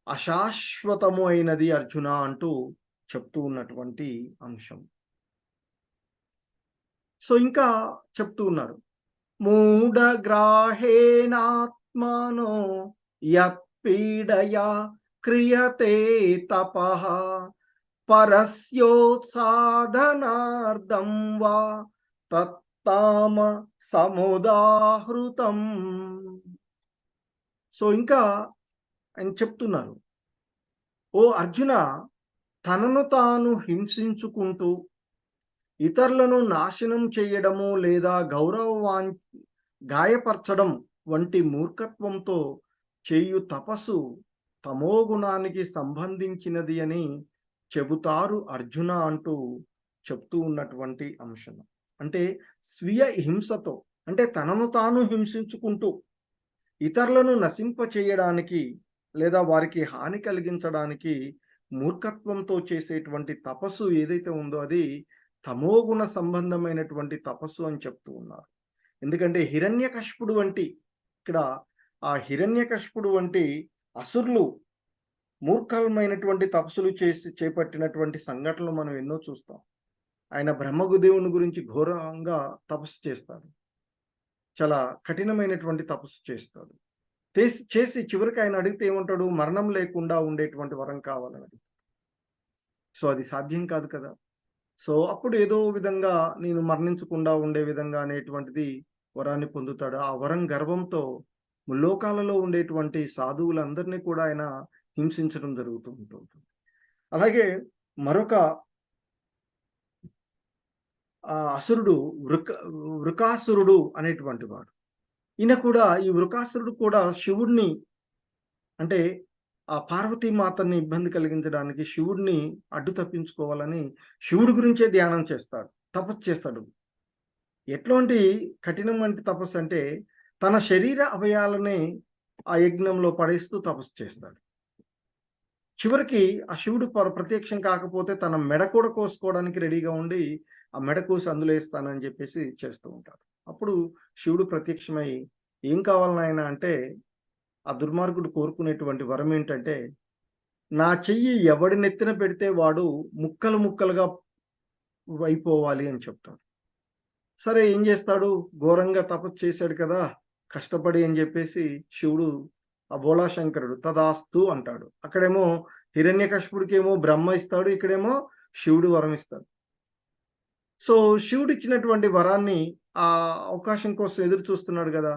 అశాశ్వతము అయినది అర్జున అంటూ చెప్తూ ఉన్నటువంటి అంశం. సో ఇంకా చెప్తూ ఉన్నారు, మూఢగ్రాహేణాత్మనో యత్పీడయా క్రియతే తపః పరస్యోత్సాధనార్థం వా తత్తామ సముదాహృతం. సో ఇంకా ఆయన చెప్తున్నారు, ఓ అర్జున, తనను తాను హింసించుకుంటూ ఇతరులను నాశనం చేయడము లేదా గాయపరచడం వంటి మూర్ఖత్వంతో చేయు తపస్సు తమోగుణానికి సంబంధించినది అని చెబుతారు అర్జున అంటూ చెప్తూ ఉన్నటువంటి అంశం. అంటే స్వీయ హింసతో, అంటే తనను తాను హింసించుకుంటూ ఇతరులను నశింప చేయడానికి లేదా వారికి హాని కలిగించడానికి మూర్ఖత్వంతో చేసేటువంటి తపస్సు ఏదైతే ఉందో అది తమోగుణ సంబంధమైనటువంటి తపస్సు అని చెప్తూ ఉన్నారు. ఎందుకంటే హిరణ్యకశిపుడు వంటి, ఇక్కడ ఆ హిరణ్యకశిపుడు వంటి అసురులు మూర్ఖమైనటువంటి తపస్సులు చేపట్టినటువంటి సంఘటనలు మనం ఎన్నో చూస్తాం. ఆయన బ్రహ్మగుదేవుని గురించి ఘోరంగా తపస్సు చేస్తాడు, చాలా కఠినమైనటువంటి తపస్సు చేస్తాడు. చేసి చివరికి ఆయన అడిగితే ఏమంటాడు, మరణం లేకుండా ఉండేటువంటి వరం కావాలని అడుగుతాడు. సో అది సాధ్యం కాదు కదా. సో అప్పుడు ఏదో విధంగా నేను మరణించకుండా ఉండే విధంగా అనేటువంటిది వరాన్ని పొందుతాడు. ఆ వరం గర్వంతో ముల్లోకాలలో ఉండేటువంటి సాధువులందరినీ కూడా ఆయన హింసించడం జరుగుతూ ఉంటుంది. అలాగే మరొక అసురుడు వృకాసురుడు అనేటువంటి వాడు. ఈ వృకాసురుడు కూడా శివుడిని, అంటే ఆ పార్వతీమాతని ఇబ్బంది కలిగించడానికి శివుడిని అడ్డు తప్పించుకోవాలని శివుడి గురించే ధ్యానం చేస్తాడు, తపస్సు చేస్తాడు. ఎట్లాంటి కఠినమైన తపస్సు అంటే తన శరీర అవయాలని ఆ యజ్ఞంలో పడేస్తూ తపస్సు చేస్తాడు. చివరికి ఆ శివుడు ప్రత్యక్షం కాకపోతే తన మెడ కూడా కోసుకోవడానికి రెడీగా ఉండి ఆ మెడ కోసి అందులో వేస్తానని చెప్పేసి చేస్తూ ఉంటాడు. అప్పుడు శివుడు ప్రత్యక్షమై, ఏం కావాలి నాయన అంటే, ఆ దుర్మార్గుడు కోరుకునేటువంటి వరం ఏంటంటే, నా చెయ్యి ఎవడి నెత్తిన పెడితే వాడు ముక్కలు ముక్కలుగా అయిపోవాలి అని చెప్తాడు. సరే ఏం చేస్తాడు, ఘోరంగా తపస్సు చేశాడు కదా కష్టపడి అని చెప్పేసి శివుడు, ఆ బోళాశంకరుడు తదాస్తు అంటాడు. అక్కడేమో హిరణ్యకశిపుడికి ఏమో బ్రహ్మ ఇస్తాడు, ఇక్కడేమో శివుడు వరం ఇస్తాడు. సో శివుడు ఇచ్చినటువంటి వరాన్ని ఆ అవకాశం కోసం ఎదురు చూస్తున్నాడు కదా.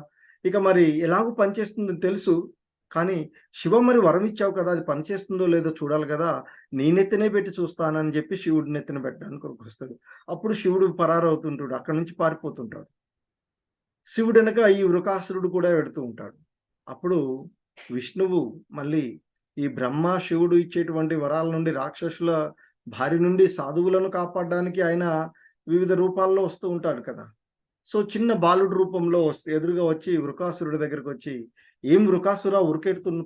ఇక మరి ఎలాగో పనిచేస్తుందో తెలుసు, కానీ శివ మరి వరం ఇచ్చావు కదా, అది పనిచేస్తుందో లేదో చూడాలి కదా, నీ నెత్తినే పెట్టి చూస్తానని చెప్పి శివుడి నెత్తిన పెట్టడానికి వస్తాడు. అప్పుడు శివుడు పరారవుతుంటాడు, అక్కడి నుంచి పారిపోతుంటాడు. శివుడు వెనక ఈ వృకాసురుడు కూడా వెడుతూ ఉంటాడు. అప్పుడు విష్ణువు మళ్ళీ ఈ బ్రహ్మ శివుడు ఇచ్చేటువంటి వరాల నుండి, రాక్షసుల భారి నుండి సాధువులను కాపాడడానికి ఆయన వివిధ రూపాల్లో వస్తూ ఉంటాడు కదా. సో చిన్న బాలుడు రూపంలో వస్తే ఎదురుగా వచ్చి వృకాసురుడి దగ్గరికి వచ్చి, "ఏం వృకాసురా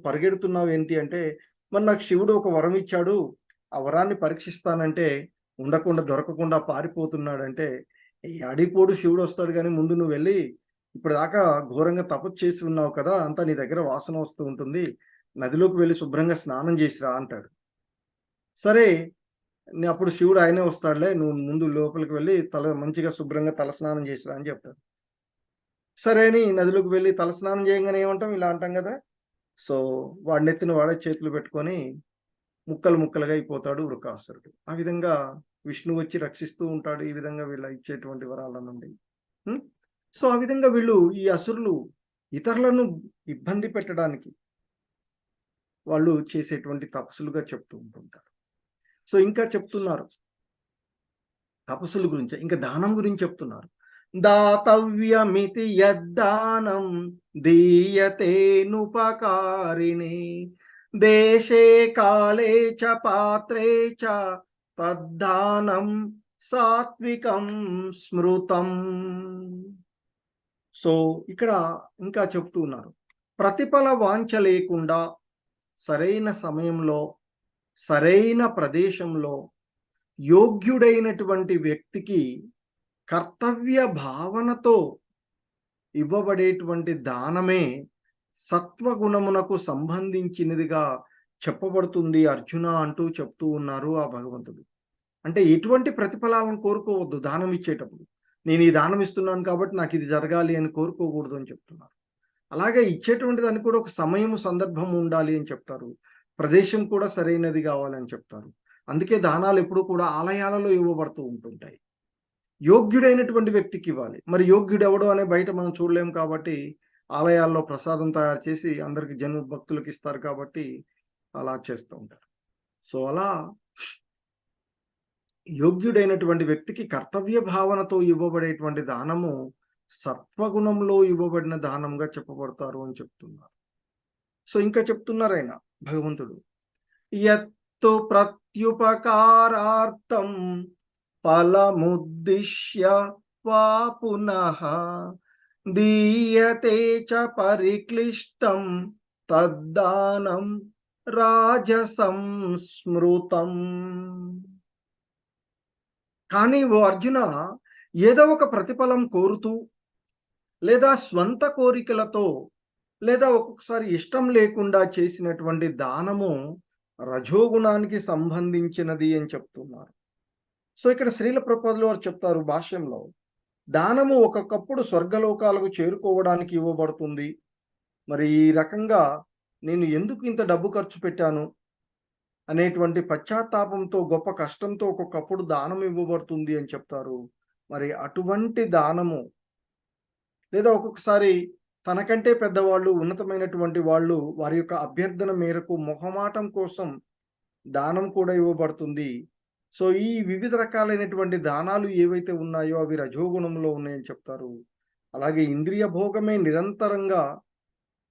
పరిగెడుతున్నావు ఏంటి?" అంటే, "మరి నాకు శివుడు ఒక వరం ఇచ్చాడు. ఆ వరాన్ని పరీక్షిస్తానంటే ఉండకుండా దొరకకుండా పారిపోతున్నాడంటే, ఈ అడిపోడు శివుడు వస్తాడు గానీ ముందు నువ్వు వెళ్లి ఇప్పటిదాకా ఘోరంగా తపస్సు చేసి ఉన్నావు కదా! అంతా నీ దగ్గర వాసన వస్తూ ఉంటుంది. నదిలోకి వెళ్లి శుభ్రంగా స్నానం చేసి రా" అంటాడు. సరే అప్పుడు శివుడు ఆయనే వస్తాడులే. నువ్వు ముందు లోపలికి వెళ్లి మంచిగా శుభ్రంగా తలస్నానం చేసిరా అని చెప్తాడు. సరే అని నదిలోకి వెళ్లి తలస్నానం చేయంగానే ఏమంటాం? ఇలా అంటాం గదా! సో, వాడి నెత్తిన వాడే చేతులు పెట్టుకొని ముక్కలు ముక్కలుగా అయిపోతాడు వృకాసురుడు. ఆ విధంగా విష్ణువు వచ్చి రక్షిస్తూ ఉంటాడు. ఈ విధంగా వీళ్ళ ఇచ్చేటువంటి వరాల నుండి. హ్మ్. సో, ఆ విధంగా వీళ్ళు ఈ అసురులు ఇతరులను ఇబ్బంది పెట్టడానికి వాళ్ళు చేసేటువంటి తపస్సులుగా చెప్తూ ఉంటుంటారు. సో, ఇంకా చెప్తున్నారు. తపస్సుల గురించే. ఇంకా దానం గురించి చెప్తున్నారు. దాతవ్యమితి యద్దానం దీయతేనుపకారిణే దేశే కాలే చ పాత్రే చ తద్దానం సాత్వికం స్మృతం. సో ఇక్కడ ఇంకా చెప్తూ ఉన్నారు. ప్రతిఫల వాంఛ లేకుండా సరైన సమయంలో, సరైన ప్రదేశంలో యోగ్యుడైనటువంటి వ్యక్తికి కర్తవ్య భావనతో ఇవ్వబడేటువంటి దానమే సత్వగుణమునకు సంబంధించినదిగా చెప్పబడుతుంది అర్జున అంటూ చెప్తూ ఉన్నారు ఆ భగవంతుడు. అంటే ఎటువంటి ప్రతిఫలాలను కోరుకోవద్దు దానం ఇచ్చేటప్పుడు. నేను ఈ దానం ఇస్తున్నాను కాబట్టి నాకు ఇది జరగాలి అని కోరుకోకూడదు అని చెప్తున్నారు. అలాగే ఇచ్చేటువంటి దానికి కూడా ఒక సమయము, సందర్భం ఉండాలి అని చెప్తారు. ప్రదేశం కూడా సరైనది కావాలని చెప్తారు. అందుకే దానాలు ఎప్పుడూ కూడా ఆలయాలలో ఇవ్వబడుతూ ఉంటుంటాయి. యోగ్యుడైనటువంటి వ్యక్తికి ఇవ్వాలి. మరి యోగ్యుడెవడు అనే బయట మనం చూడలేము కాబట్టి, ఆలయాల్లో ప్రసాదం తయారు చేసి అందరికి భక్తులకు ఇస్తారు కాబట్టి అలా చేస్తూ ఉంటారు. సో అలా యోగ్యుడైనటువంటి వ్యక్తికి కర్తవ్య భావనతో ఇవ్వబడేటువంటి దానము సత్వగుణంలో ఇవ్వబడిన దానంగా చెప్పబడతారు అని చెప్తున్నారు. సో ఇంకా చెప్తున్నారాయన భగవంతుడు, యత్తు ప్రత్యుపకారార్థం ఫలముద్దిశ్య వా పునః దీయతే చ పరిక్లిష్టం తద్దానం రాజసం స్మృతం. కానీ ఓ అర్జున, ఏదో ఒక ప్రతిఫలం కోరుతూ లేదా స్వంత కోరికలతో లేదా ఒక్కొక్కసారి ఇష్టం లేకుండా చేసినటువంటి దానము రజోగుణానికి సంబంధించినది అని చెప్తున్నారు. సో ఇక్కడ శ్రీల ప్రభుపాదులు వారు చెప్తారు భాష్యంలో, దానము ఒక్కొక్కప్పుడు స్వర్గలోకాలకు చేరుకోవడానికి ఇవ్వబడుతుంది. మరి ఈ రకంగా నేను ఎందుకు ఇంత డబ్బు ఖర్చు పెట్టాను అనేటువంటి పశ్చాత్తాపంతో, గొప్ప కష్టంతో ఒక్కొక్కప్పుడు దానం ఇవ్వబడుతుంది అని చెప్తారు. మరి అటువంటి దానము లేదా ఒక్కొక్కసారి తనకంటే పెద్దవాళ్ళు, ఉన్నతమైనటువంటి వాళ్ళు వారి యొక్క అభ్యర్థన మేరకు మొహమాటం కోసం దానం కూడా ఇవ్వబడుతుంది. సో ఈ వివిధ రకాలైనటువంటి దానాలు ఏవైతే ఉన్నాయో అవి రజోగుణంలో ఉన్నాయని చెప్తారు. అలాగే ఇంద్రియ భోగమే నిరంతరంగా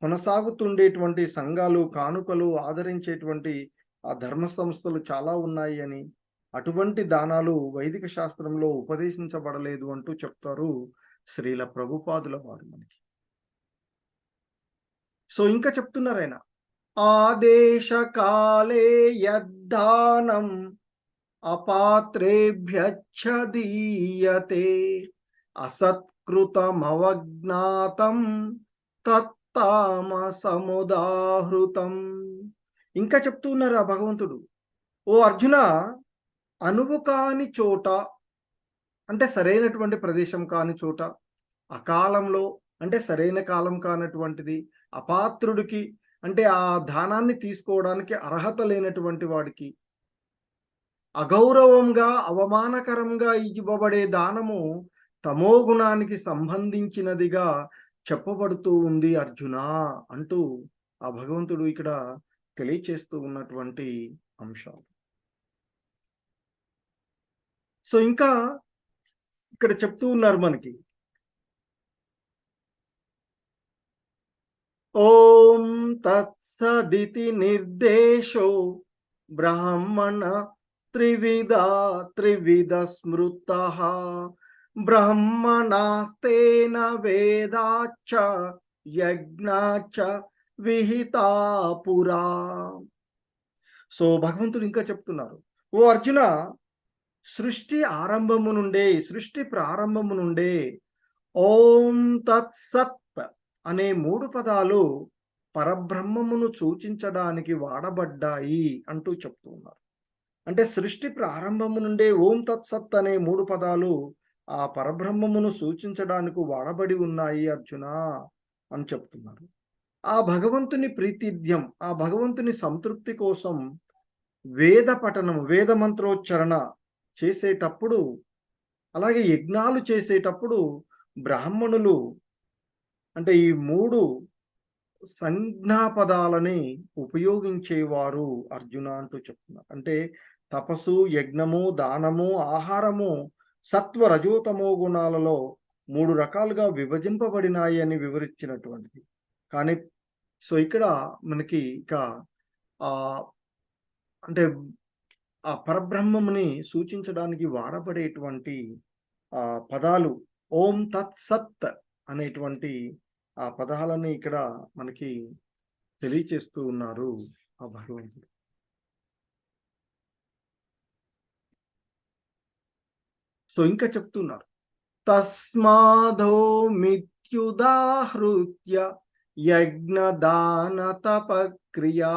కొనసాగుతుండేటువంటి సంఘాలు, కానుకలు ఆదరించేటువంటి ఆ ధర్మ సంస్థలు చాలా ఉన్నాయి అని, అటువంటి దానాలు వైదిక శాస్త్రంలో ఉపదేశించబడలేదు అంటూ చెప్తారు శ్రీల ప్రభుపాదుల వారు మనకి. సో ఇంకా చెప్తున్నారు ఆయన, ఆదేశ కాలే యద్దానం అపాత్రేభ్యచ్చ దీయతే అసత్కృతమవజ్ఞాతం తత్తామసముదాహృతం. ఇంకా చెప్తూ ఉన్నారు ఆ భగవంతుడు, ఓ అర్జున, అనువు కాని చోట అంటే సరైనటువంటి ప్రదేశం కాని చోట, అకాలంలో అంటే సరైన కాలం కానటువంటిది, అపాత్రుడికి అంటే ఆ దానాన్ని తీసుకోవడానికి అర్హత లేనటువంటి వాడికి, అగౌరవంగా అవమానకరంగా ఇవ్వబడే దానము తమోగుణానికి సంబంధించినదిగా చెప్పబడుతూ ఉంది అర్జున అంటూ ఆ భగవంతుడు ఇక్కడ తెలియచేస్తూ ఉన్నటువంటి అంశాలు. సో ఇంకా ఇక్కడ చెప్తూ ఉన్నారు మనకి, ఓం తత్సదితి నిర్దేశో బ్రాహ్మణ త్రివిధ స్మృతః బ్రహ్మణాస్తేన వేదాచ్చ యజ్ఞాచ్చ విహితా పురా. సో భగవంతుడు ఇంకా చెప్తున్నారు, ఓ అర్జున, సృష్టి ఆరంభము నుండే, సృష్టి ప్రారంభము నుండే ఓం తత్సత్ అనే 3 పదాలు పరబ్రహ్మమును సూచించడానికి వాడబడ్డాయి అంటూ చెప్తూ ఉన్నారు. అంటే సృష్టి ప్రారంభము నుండే ఓం తత్సత్ అనే 3 పదాలు ఆ పరబ్రహ్మమును సూచించడానికి వాడబడి ఉన్నాయి అర్జున అని చెప్తున్నారు. ఆ భగవంతుని ప్రీతిథ్యం, ఆ భగవంతుని సంతృప్తి కోసం వేద పఠనము, వేద మంత్రోచ్చరణ చేసేటప్పుడు, అలాగే యజ్ఞాలు చేసేటప్పుడు బ్రాహ్మణులు అంటే ఈ 3 సంజ్ఞాపదాలని ఉపయోగించేవారు అర్జున అంటూ చెప్తున్నారు. అంటే తపస్సు, యజ్ఞము, దానము, ఆహారము సత్వ రజోతమో గుణాలలో 3 రకాలుగా విభజింపబడినాయి అని వివరించినటువంటిది. కానీ సో ఇక్కడ మనకి ఇక అంటే ఆ పరబ్రహ్మముని సూచించడానికి వాడబడేటువంటి పదాలు ఓం తత్ సత్ అనేటువంటి ఆ పదాలని ఇక్కడ మనకి తెలియచేస్తూ ఉన్నారు ఆ భగవంతుడు. సో ఇంకా చెప్తున్నారు, తస్మాదో మిత్యుదాహృత్య యజ్ఞదాన తపక్రియా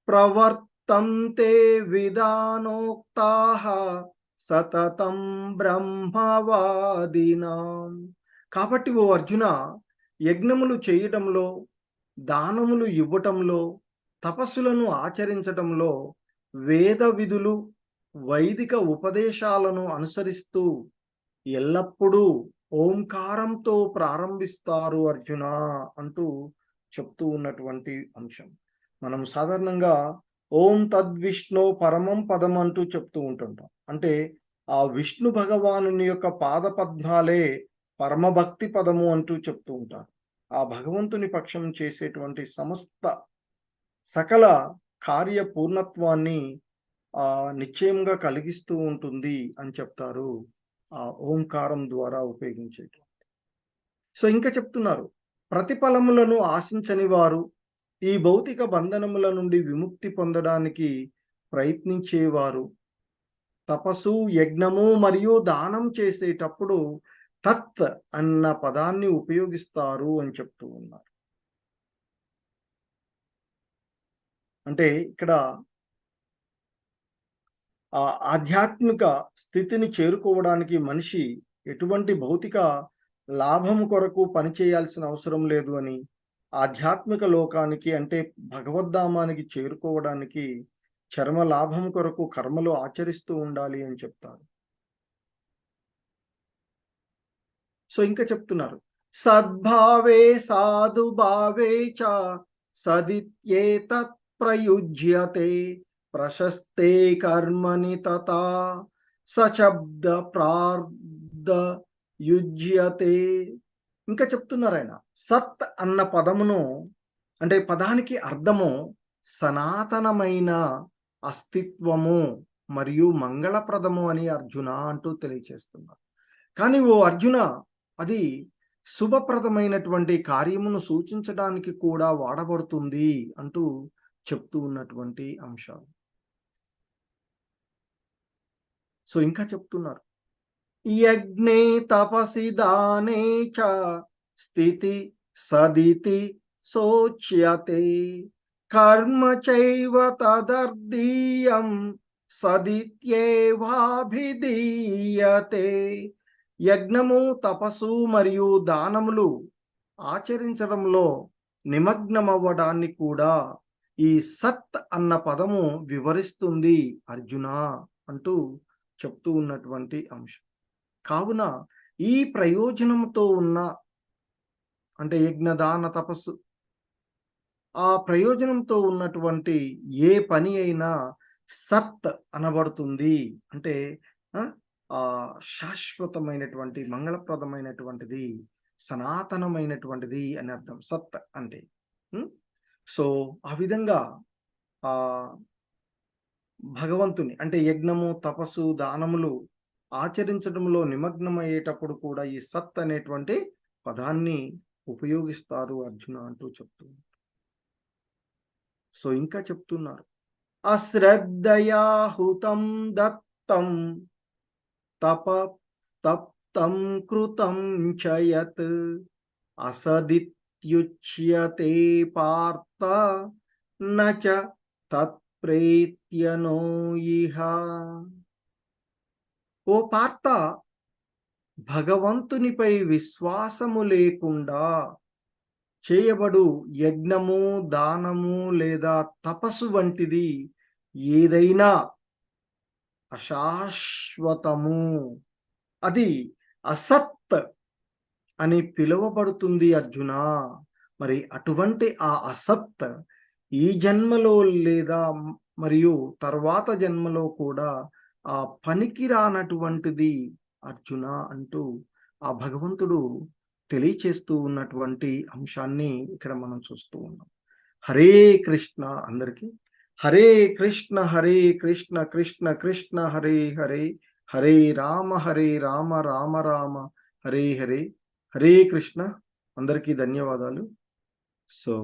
ప్రవర్తంతే విధానోక్తాః సతతం బ్రహ్మవాదినాం. కాబట్టి ఓ అర్జున, యజ్ఞములు చేయటంలో, దానములు ఇవ్వటంలో, తపస్సులను ఆచరించటంలో, వేద విధులు, వైదిక ఉపదేశాలను అనుసరిస్తూ ఎల్లప్పుడూ ఓంకారంతో ప్రారంభిస్తారు అర్జున అంటూ చెప్తూ ఉన్నటువంటి అంశం. మనం సాధారణంగా ఓం తద్విష్ణు పరమం పదం అంటూ చెప్తూ ఉంటుంటాం. అంటే ఆ విష్ణు భగవానుని యొక్క పాద పద్మాలే పరమభక్తి పదము అంటూ చెప్తూ ఉంటారు. ఆ భగవంతుని పక్షం చేసేటువంటి సమస్త సకల కార్య పూర్ణత్వాన్ని నిశ్చయంగా కలిగిస్తూ ఉంటుంది అని చెప్తారు ఆ ఓంకారం ద్వారా ఉపయోగించేటువంటి. సో ఇంకా చెప్తున్నారు, ప్రతిఫలములను ఆశించని వారు, ఈ భౌతిక బంధనముల నుండి విముక్తి పొందడానికి ప్రయత్నించేవారు తపస్సు, యజ్ఞము మరియు దానం చేసేటప్పుడు తత్ అన్న పదాన్ని ఉపయోగిస్తారు అని చెప్తూ ఉన్నారు. అంటే ఇక్కడ ఆధ్యాత్మిక స్థితిని చేరుకోవడానికి మనిషి ఎటువంటి భౌతిక లాభము కొరకు పనిచేయాల్సిన అవసరం లేదు అని, ఆధ్యాత్మిక లోకానికి అంటే భగవద్ధామానికి చేరుకోవడానికి చర్మ లాభం కొరకు కర్మలు ఆచరిస్తూ ఉండాలి అని చెప్తారు. సో ఇంకా చెప్తున్నారు, సద్భావే సాధుభావే చ సదిత్యేతత్ ప్రయుజ్యతే ప్రశస్తే కర్మణి తథా సశబ్ద ప్రార్థ యుజ్యతే. ఇంకా చెప్తున్నారు ఆయన, సత్ అన్న పదమును అంటే పదానికి అర్థము సనాతనమైన అస్తిత్వము మరియు మంగళప్రదము అని అర్జున అంటూ తెలియచేస్తున్నారు. కానీ ఓ అర్జున, అది శుభప్రదమైనటువంటి కార్యమును సూచించడానికి కూడా వాడబడుతుంది అంటూ చెప్తూ ఉన్నటువంటి అంశాలు. సో ఇంకా చెప్తున్నారు, యజ్ఞే తపసి దానే చ స్థితి సదితి శోచ్యతే కర్మ చైవ తదర్ధీయం సదిత్యేవాభిధీయతే. యజ్ఞము, తపస్సు మరియు దానములు ఆచరించడంలో నిమగ్నమవ్వడాన్ని కూడా ఈ సత్ అన్న పదము వివరిస్తుంది అర్జున అంటూ చెప్తూ ఉన్నటువంటి అంశం. కావున ఈ ప్రయోజనంతో ఉన్న అంటే యజ్ఞదాన తపస్సు, ఆ ప్రయోజనంతో ఉన్నటువంటి ఏ పని అయినా సత్ అనబడుతుంది. అంటే శాశ్వతమైనటువంటి మంగళప్రదమైనటువంటిది, సనాతనమైనటువంటిది అని అర్థం సత్ అంటే. సో ఆ విధంగా భగవంతుని అంటే యజ్ఞము, తపస్సు, దానములు ఆచరించడంలో నిమగ్నమయ్యేటప్పుడు కూడా ఈ సత్ అనేటువంటి పదాన్ని ఉపయోగిస్తారు అర్జున అంటూ చెప్తున్నారు. సో ఇంకా చెప్తున్నారు, అశ్రద్ధయా హుతం దత్తం తప తప్తం కృతం చ యత్ అసదిత్యుచ్యతే పార్థ నచ తత్ప్రేత్యనో ఇహ. ఓ పార్థ, భగవంతునిపై విశ్వాసము లేకుండా చేయబడు యజ్ఞము, దానము లేదా తపస్సు వంటిది ఏదైనా అశాశ్వతము, అది అసత్ అని పిలువబడుతుంది అర్జున. మరి అటువంటి ఆ అసత్ ఈ జన్మలో లేదా మరియు తర్వాత జన్మలో కూడా ఆ పనికి రానటువంటిది అర్జున అంటూ ఆ భగవంతుడు తెలియచేస్తూ ఉన్నటువంటి అంశాన్ని ఇక్కడ మనం చూస్తూ ఉన్నాం. హరే కృష్ణ అందరికీ. హరే కృష్ణ కృష్ణ కృష్ణ హరే హరే, హరే రామ రామ రామ హరే హరే. హరే కృష్ణ. అందరికీ ధన్యవాదాలు. సో